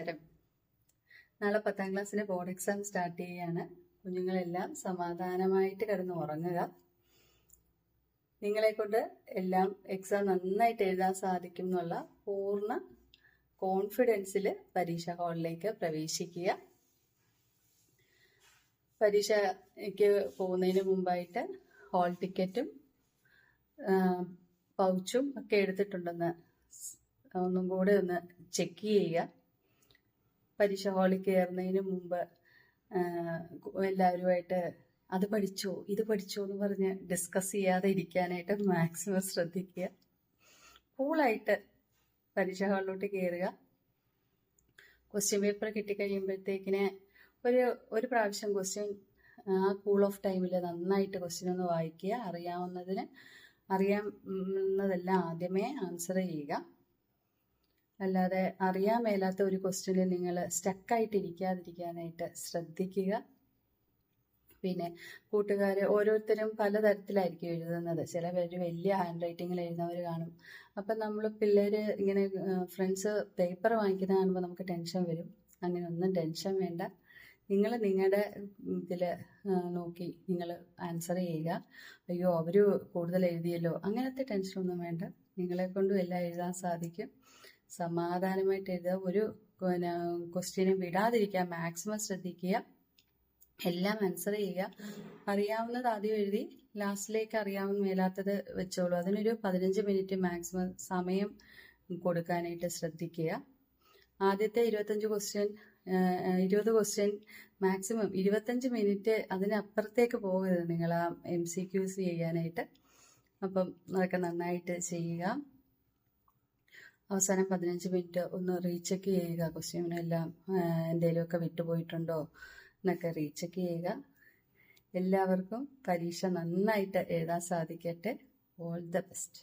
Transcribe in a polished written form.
നമസ്കാരം. നാളെ 10ാം ക്ലാസ്സിന് ബോർഡ് എക്സാം സ്റ്റാർട്ട് ചെയ്യുകയാണ്. കുഞ്ഞുങ്ങളെല്ലാം സമാധാനമായിട്ട് കിടന്ന് ഉറങ്ങുക. നിങ്ങളെ കൊണ്ട് എല്ലാം എക്സാം നന്നായിട്ട് എഴുതാൻ സാധിക്കും എന്നുള്ള പൂർണ്ണ കോൺഫിഡൻസിൽ പരീക്ഷാ ഹാളിലേക്ക് പ്രവേശിക്കുക. പരീക്ഷയ്ക്ക് പോകുന്നതിന് മുമ്പായിട്ട് ഹാൾ ടിക്കറ്റും പൗച്ചും ഒക്കെ എടുത്തിട്ടുണ്ടെന്ന് ഒന്നും കൂടെ ഒന്ന് ചെക്ക് ചെയ്യുക. പരീക്ഷ ഹാളിൽ കയറുന്നതിന് മുമ്പ് എല്ലാവരുമായിട്ട് അത് പഠിച്ചോ ഇത് പഠിച്ചോ എന്ന് പറഞ്ഞ് ഡിസ്കസ് ചെയ്യാതെ ഇരിക്കാനായിട്ട് മാക്സിമം ശ്രദ്ധിക്കുക. കൂളായിട്ട് പരീക്ഷ ഹാളിലോട്ട് കയറുക. ക്വസ്റ്റ്യൻ പേപ്പർ കിട്ടിക്കഴിയുമ്പോഴത്തേക്കിന് ഒരു പ്രാവശ്യം ക്വസ്റ്റ്യൻ ആ കൂൾ ഓഫ് ടൈമിൽ നന്നായിട്ട് ക്വസ്റ്റ്യൻ ഒന്ന് വായിക്കുക. അറിയാവുന്നതെല്ലാം ആദ്യമേ ആൻസർ ചെയ്യുക. അല്ലാതെ അറിയാൻ മേലാത്ത ഒരു ക്വസ്റ്റ്യനിൽ നിങ്ങൾ സ്റ്റക്കായിട്ട് ഇരിക്കാതിരിക്കാനായിട്ട് ശ്രദ്ധിക്കുക. പിന്നെ കൂട്ടുകാർ ഓരോരുത്തരും പലതരത്തിലായിരിക്കും എഴുതുന്നത്. ചിലവർ വലിയ ഹാൻഡ് റൈറ്റിങ്ങിൽ എഴുതുന്നവർ കാണും. അപ്പം നമ്മൾ പിള്ളേർ ഇങ്ങനെ ഫ്രണ്ട്സ് പേപ്പർ വാങ്ങിക്കുന്നത് കാണുമ്പോൾ നമുക്ക് ടെൻഷൻ വരും. അങ്ങനെ ഒന്നും ടെൻഷൻ വേണ്ട. നിങ്ങൾ നിങ്ങളുടെ ഇതിൽ നോക്കി നിങ്ങൾ ആൻസർ ചെയ്യുക. അയ്യോ അവർ കൂടുതൽ എഴുതിയല്ലോ, അങ്ങനത്തെ ടെൻഷനൊന്നും വേണ്ട. നിങ്ങളെ കൊണ്ടും എല്ലാം എഴുതാൻ സാധിക്കും. സമാധാനമായിട്ട് എഴുതുക. ഒരു ക്വസ്റ്റ്യനും വിടാതിരിക്കാൻ മാക്സിമം ശ്രദ്ധിക്കുക. എല്ലാം ആൻസർ ചെയ്യുക. അറിയാവുന്നത് ആദ്യം എഴുതി ലാസ്റ്റിലേക്ക് അറിയാവുന്ന മേലാത്തത് വെച്ചോളൂ. അതിനൊരു 15 മിനിറ്റ് മാക്സിമം സമയം കൊടുക്കാനായിട്ട് ശ്രദ്ധിക്കുക. ആദ്യത്തെ 20 ക്വസ്റ്റ്യൻ മാക്സിമം 25 മിനിറ്റ് അതിനപ്പുറത്തേക്ക് പോകരുത് നിങ്ങൾ ആ MCQs ചെയ്യാനായിട്ട്. അപ്പം അതൊക്കെ നന്നായിട്ട് ചെയ്യുക. അവസാനം 15 മിനിറ്റ് ഒന്ന് റീചെക്ക് ചെയ്യുക. ക്വസ്റ്റ്യനെല്ലാം എന്തെങ്കിലുമൊക്കെ വിട്ടുപോയിട്ടുണ്ടോ എന്നൊക്കെ റീചെക്ക് ചെയ്യുക. എല്ലാവർക്കും പരീക്ഷ നന്നായിട്ട് എഴുതാൻ സാധിക്കട്ടെ. All the best.